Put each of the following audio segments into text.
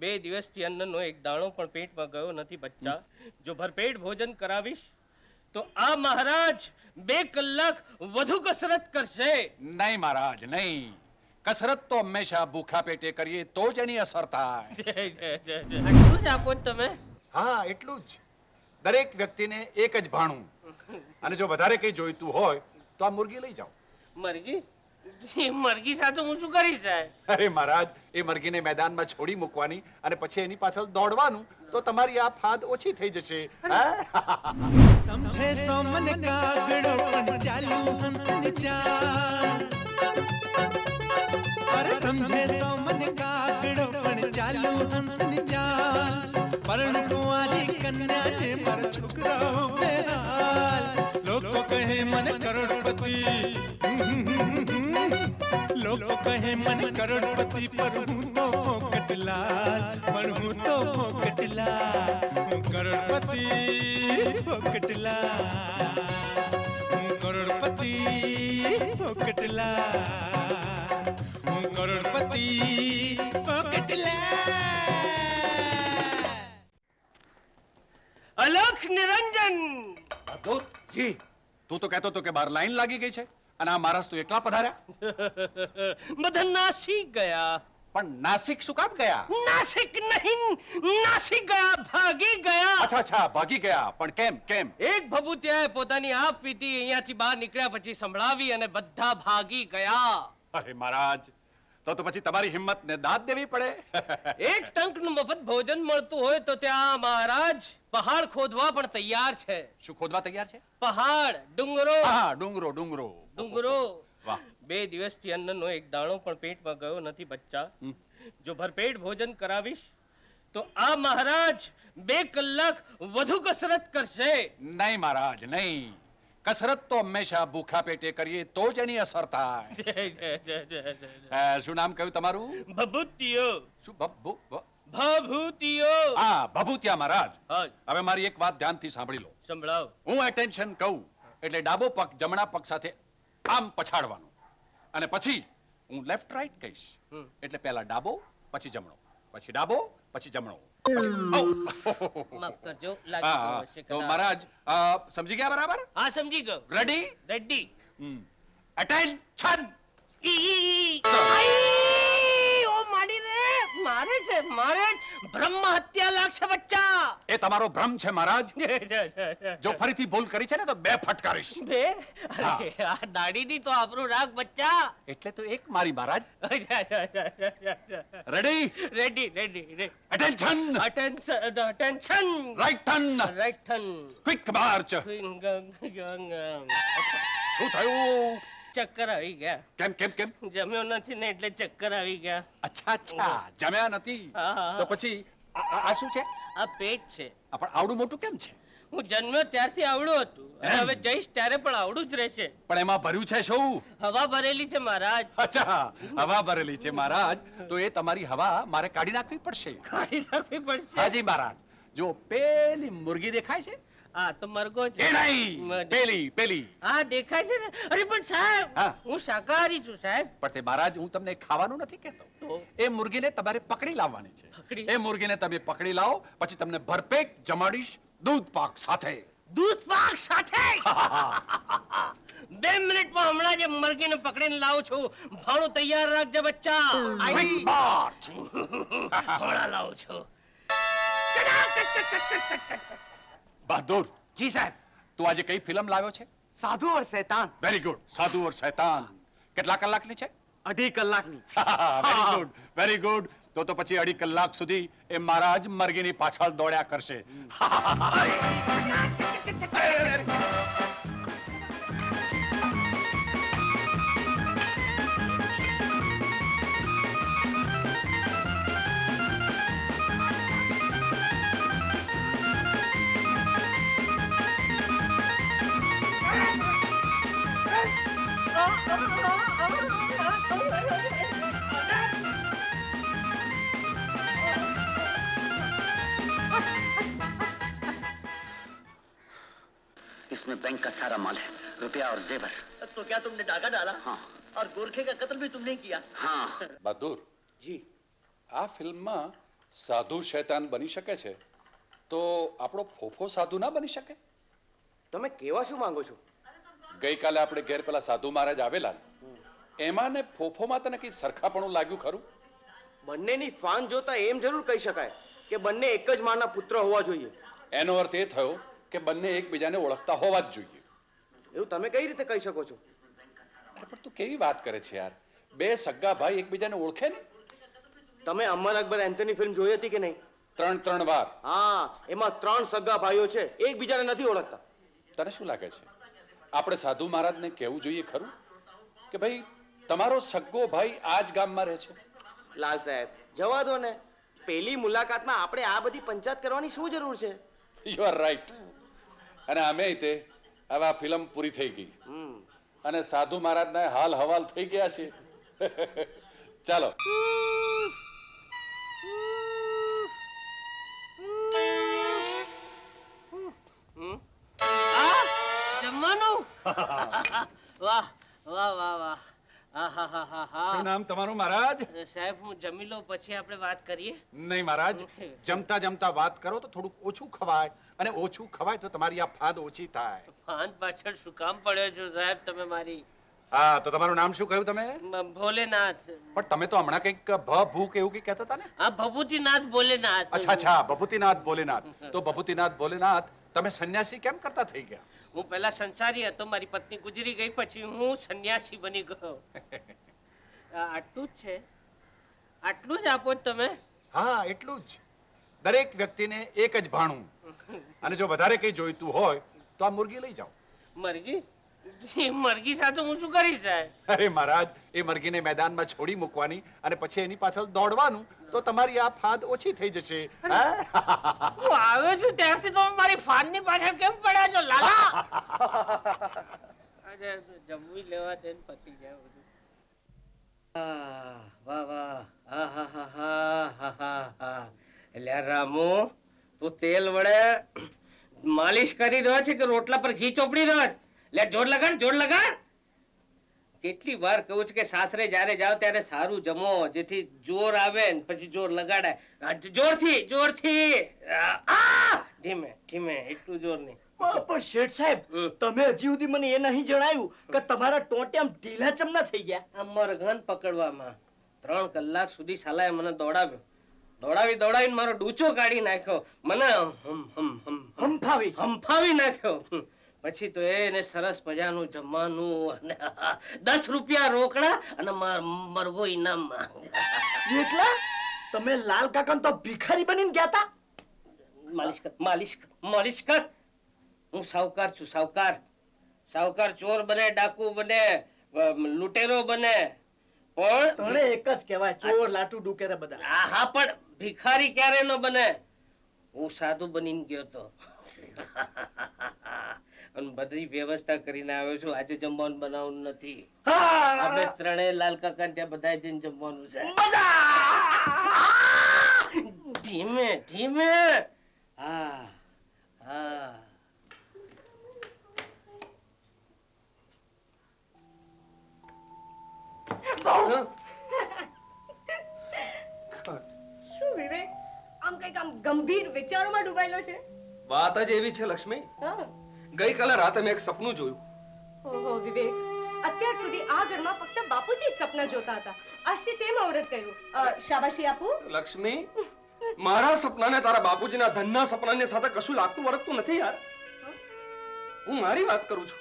બે દિવસથી અન્નનો એક દાણો પણ પેટમાં ગયો નથી બચ્ચા. જો ભરપેટ ભોજન કરાવીશ તો આ મહારાજ 2 કલાક વધુ કસરત કરશે. નહીં મહારાજ નહીં, કસરત તો હંમેશા ભૂખા પેટે કરીએ તો જ એની અસર થાય. આટલું જ આપો તમે? હા, એટલું જ. દરેક વ્યક્તિને એક જ ભાણું, અને જો વધારે કંઈ જોઈતું હોય તો આ મુર્ગી લઈ જાઓ. મરઘી? એ મરઘી સાથે હું શું કરીશ સાહેબ? અરે મહારાજ, એ મરઘીને મેદાનમાં છોડી મૂકવાની અને પછી એની પાછળ દોડવાનું, તો તમારી આ ફાદ ઓછી થઈ જશે. समझे सोमन कागड़ो पण चालू हंसनी चाल अरे समझे सोमन कागड़ो पण चालू हंसनी चाल परण कुंवारी कन्या ने मर छुकराओ बेहाल लोगो कहे मन करोड़पति लोगो कहे मन करोड़पति पर हूँ तो कटलाल पर हूँ तो कटलाल हूँ करोड़पति पोकटला હું કરોડપતિ પોકટલા હું કરોડપતિ પોકટલા. અલખ નિરંજન! જી, તું તો કહેતો હતો કે બહાર લાઈન લાગી ગઈ છે અને આ મહારાજ તો એકલા પધાર્યા. બધા નાસી ગયા. પણ નાસિક શું કામ ગયા? નાસિક નહીં, નાસી ગયા, ભાગી ગયા. અચ્છા અચ્છા, ભાગી ગયા. પણ કેમ કેમ? એક ભભૂતિયાએ પોતાની આપ પીતી અહીંયાથી બહાર નીકળ્યા પછી સંભળાવી અને બધા ભાગી ગયા. અરે મહારાજ, તો પછી તમારી હિંમતને દાદ દેવી પડે. એક ટંકનું મફત ભોજન મળતું હોય તો ત્યાં મહારાજ પહાડ ખોદવા પણ તૈયાર છે. શું ખોદવા તૈયાર છે? પહાડ, ડુંગરો. હા, ડુંગરો ડુંગરો ડુંગરો. વાહ. 2 દિવસથી અન્નનો એક દાણો પણ પેટમાં ગયો નથી બચ્ચા. જો ભરપેટ ભોજન કરાવીશ તો આ મહારાજ 2 કલાક વધુ કસરત કરશે. નહીં મહારાજ નહીં, કસરત તો હંમેશા ભૂખા પેટે કરીએ તો જ એની અસર થાય. શું નામ કહ્યું તમારું? ભભૂતિયો. શું ભભૂતિયો. હા, ભભૂતિયા મહારાજ. હા, હવે મારી એક વાત ધ્યાનથી સાંભળી લો. સંભળાવ. હું એટેન્શન કહું એટલે ડાબો પગ જમણા પગ સાથે આમ પછાડવાનો, અને પછી હું લેફ્ટ રાઈટ કહીશ એટલે પહેલા ડાબો પછી જમણો, પછી ડાબો પછી જમણો. માફ કરજો, હા, લાગી હા. હશે તો કદાચ. મહારાજ સમજી ગયા બરાબર? હા, સમજી ગયો. રેડી? રેડી. એટેન્શન. ઓ માડી રે, મારે છે, મારે બ્રહ્મ હત્યા લાગશે બચ્ચા. એ તમારો ભ્રમ છે મહારાજ. જો ફરીથી ભૂલ કરી છે ને તો 2 ફટકારીશ. બે અરે આ દાડીની તો આપણું રાગ બચ્ચા. એટલે તો એક મારી મહારાજ. Ready? Ready ready. Attention. Attention. Right turn. Right turn. Quick march. શું થયું? ચક્કર આવી ગયા. કેમ કેમ કેમ? જમ્યો નથી ને એટલે ચક્કર આવી ગયા. અચ્છા અચ્છા, જમ્યા નથી. હા. તો પછી આ શું છે? આ પેટ છે. પણ આવડું મોટું કેમ છે? હું જન્મ્યો ત્યારથી આવડું હતું અને હવે જઈશ ત્યારે પણ આવડું જ રહેશે. પણ એમાં ભર્યું છે શું? હવા ભરેલી છે મહારાજ. અચ્છા, હવા ભરેલી છે મહારાજ. તો એ તમારી હવા મારે કાઢી નાખવી પડશે. કાઢી નાખવી પડશે. હાજી મહારાજ. જો પેલી મુર્ગી દેખાય છે? આ તો મરઘો છે. એ નહીં, પેલી. હા, દેખાય છે ને. અરે પણ સાહેબ, હા. હું શાકાહારી છું સાહેબ. પણ તે મહારાજ, હું તમને ખાવાનું નથી કહેતો. તો? એ મુર્ગીને તમારે પકડી લાવવાની છે. પકડી? એ મુર્ગીને તમે પકડી લાવો, પછી તમને ભરપેટ જમાડીશ દૂધ પાક સાથે. દૂધ પાક સાથે? 2 મિનિટમાં હમણાં જ મરઘીને પકડીને લાવું છું. ભાણું તૈયાર રાખજે બચ્ચા. Quick march. હમણાં લાવું છું. બહાદુર. જી સાહેબ. તું આજે કઈ ફિલ્મ લાવ્યો છે? साधु और शैतान વેરી ગુડ. સાધુ ઓર શૈતાન. કેટલા કલાકની છે? 2.5 કલાકની. Very good, very good. તો પછી 2.5 કલાક સુધી એ મહારાજ મરઘીની પાછળ દોડ્યા કરશે. इसमें बैंक का सारा माल है, रुपया और जेवर. तो क्या तुमने डाका डाला? हाँ. और गोरखे का कत्ल भी तुमने किया? हाँ. બહાદુર जी. આ ફિલ્મમાં સાધુ શૈતાન બની શકે છે તો આપણો ફોફો સાધુ ના બની શકે? તમે કેવા શું માંગો છો? ગઈકાલે આપણે ઘેર પેલા સાધુ મહારાજ આવેલા ને, એમાં ને ફોફોમાં તને કઈ સરખાપણું લાગ્યું ખરું? બંનેની ફાન જોતા એમ જરૂર કહી શકાય કે બંને એક જ માના પુત્ર હોવા જોઈએ. એનો અર્થ એ થયો કે બંને એકબીજાને ઓળખતા હોવા જ જોઈએ. એવું તમે કઈ રીતે કહી શકો છો? અરે પણ તું કેવી વાત કરે છે યાર? બે સગા ભાઈ એકબીજાને ઓળખે ને? તમે અમર અકબર એન્થની ફિલ્મ જોઈ હતી કે નહીં? 3 વાર. હા, એમાં 3 સગા ભાઈઓ છે, એકબીજાને નથી ઓળખતા. તને શું લાગે છે આપણે સાધુ મહારાજને કહેવું જોઈએ ખરું કે ભાઈ તમારો સગ્ગો ભાઈ આ જ ગામમાં રહે છે? લાલ સાહેબ, જવા દો ને. પહેલી મુલાકાતમાં આપણે આ બધી પંચાયત કરવાની શું જરૂર છે? You are right. અને અમે તે હવે આ ફિલ્મ પૂરી થઈ ગઈ અને સાધુ મહારાજના હાલ હવાલ થઈ ગયા છે. ચાલો. જમવાનું વાહ વાહ વાહ વાહ આહાહાહા. શું નામ તમારું મહારાજ? સાહેબ હું જમી લઉં પછી આપણે વાત કરીએ. નહીં મહારાજ, જમતા જમતા વાત કરો તો થોડુંક ઓછું ખવાય, અને ઓછું ખવાય તો તમારી આ ફાદ ઓછી થાય. ફાન પાછળ શું કામ પડ્યો છો સાહેબ તમે મારી? હા, તો તમારું નામ શું કહ્યું તમે? ભોલેનાથ. પણ તમે તો હમણાં કંઈક ભૂખ એવું કંઈક કહેતા હતા ને? હા, ભભૂતિનાથ ભોલેનાથ. અચ્છા, ભભૂતિનાથ ભોલેનાથ. તો ભભૂતિનાથ ભોલેનાથ, તમે સંન્યાસી કેમ કરતા થઈ ગયા? હું પહેલા સંસારી હતો, મારી પત્ની ગુજરી ગઈ, પછી હું સંન્યાસી બની ગયો. આટલું જ છે? આટલું જ આપો તમે? હા, એટલું જ. દરેક વ્યક્તિને એક જ ભાણું, અને જો વધારે કંઈ જોઈતું હોય તો આ મુરગી લઈ જાઓ. મરઘી? મરઘી સાથે હું શું કરીશ સાહેબ? અરે મહારાજ, એ મરઘીને મેદાનમાં છોડી મૂકવાની અને પછી એની પાછળ દોડવાનું, તો તમારી આ ફાદ ઓછી થઈ જશે. હું આવ્યો છું ત્યારથી તો મારી ફાનની પાછળ કેમ પડ્યા છો લાલા? આજે જમવી લેવા દે ને પતી જાય બધું. વાહ વાહ, આહાહાહા. એટલે રામુ, તું તેલ વડે માલિશ કરી રહ્યો છે કે રોટલા પર ઘી ચોપડી રહ્યો છે? લે જોર લગાડ, જોર લગાડ. કેટલી વાર કહું છું કે સાસરે જ્યારે જાઓ ત્યારે સારું જમો, જેથી જોર આવે ને પછી જોર લગાડાય. જોરથી, જોરથી. ધીમે ધીમે, એટલું જોર નહીં. પણ શેઠ સાહેબ, તમે હજી સુધી મને એ નહીં જણાવ્યું કે તમારા ટોટે આમ ઢીલા ચમના થઈ ગયા. આ મરઘાન પકડવામાં 3 કલાક સુધી સાલાએ મને દોડાવ્યો. દોડાવીને મારો ડૂચો કાઢી નાખ્યો. મને હંફાવી નાખ્યો. પછી તો એને સરસ મજાનું જમવાનું અને 10 રૂપિયા રોકડા અને મરઘો ઇનામમાં. એટલે તમે લાલ કાકા તો ભિખારી બનીને ગયા તા? માલિશ કર. હું સાવકાર છું, સાવકાર. ચોર બને, ડાકુ બને, લૂંટેરો બને, પણ તને એક જ કહેવાય, ચોર લાટુ ડુકેરા બધા. હા, પણ ભિખારી ક્યારે ન બને. હું સાધુ બનીને ગયો તો અને બધી વ્યવસ્થા કરીને આવ્યો છું. આજે જમવાનું બનાવવાનું નથી. આપણે ત્રણેય લાલ કાકા ત્યાં બધા જઈને જમવાનું છે. ધીમે ધીમે. હા હા. શું વિવેક, આમ કઈક આમ ગંભીર વિચારોમાં ડૂબાયેલો છે? વાત જ એવી છે લક્ષ્મી, હા. ગઈકાલે રાતે મેં એક સપનું જોયું. ઓહો વિવેક, અત્યાર સુધી આ ઘરમાં ફક્ત બાપુજી જ સપના જોતા હતા. આજથી તે મુહૂર્ત કર્યું. શાબાશી આપું. લક્ષ્મી, મારા સપનાને તારા બાપુજીના ધનના સપનાની સાથે કશું લાગતું વળગતું નથી યાર. હું મારી વાત કરું છું.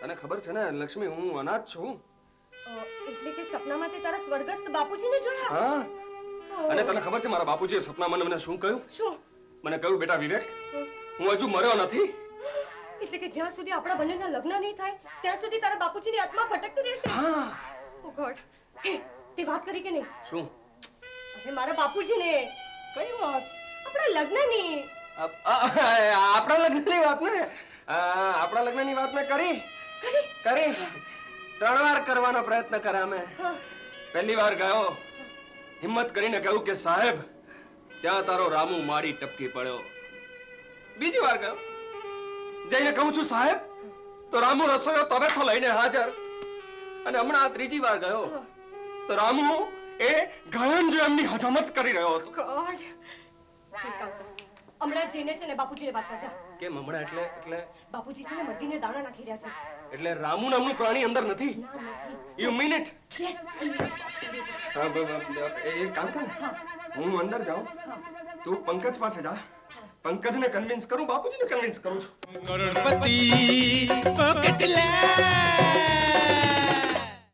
તને ખબર છે ને લક્ષ્મી, હું અનાથ છું. એટલે કે સપનામાં તે તારા સ્વર્ગસ્થ બાપુજીને જોયા? હા. અને તને ખબર છે મારા બાપુજીએ સપનામાં મને શું કહ્યું? શું? મને કહ્યું, બેટા વિવેક, હું હજુ મર્યો નથી. એટલે કે જ્યાં સુધી આપણા બંનેના લગ્ન નહીં થાય ત્યાં સુધી તારા બાપુજીની આત્મા ભટકતી રહેશે? હા. ઓ ગોડ. તે વાત કરી કે નહીં? શું? અરે મારા બાપુજીને. કઈ વાત? આપણા લગ્નની. આપણા લગ્નની વાત ને? આપણા લગ્નની વાત મેં કરી. 3 વાર કરવાનો પ્રયત્ન કર્યા મેં. પહેલી વાર ગયો, હિંમત કરીને કહ્યું કે સાહેબ, ત્યાં તારો રામુ મારી ટપકી પડ્યો. બીજી વાર ગયો, જઈને કહું છું સાહેબ, તો રામુ રસોઈયો તવેથો લઈને હાજર. અને હમણાં 3જી વાર ગયો તો રામુ એ ગાયન જો એમની હજામત કરી રહ્યો હતો. ગોડ હમણાં જઈને છે ને બાપુજીને વાત કરજા. કેમ હમણાં? એટલે બાપુજી છે ને મરઘીને દાણા નાખી રહ્યા છે. એટલે રામુ નામનું પ્રાણી અંદર નથી? ના નથી. You mean it? યસ એક કામ કર ને, હું અંદર જાઉં, તું પંકજ પાસે જા. પંકજને કન્વિન્સ કરું, બાપુજીને કન્વિન્સ કરું છું. કરોડપતિ પોકેટ લાલ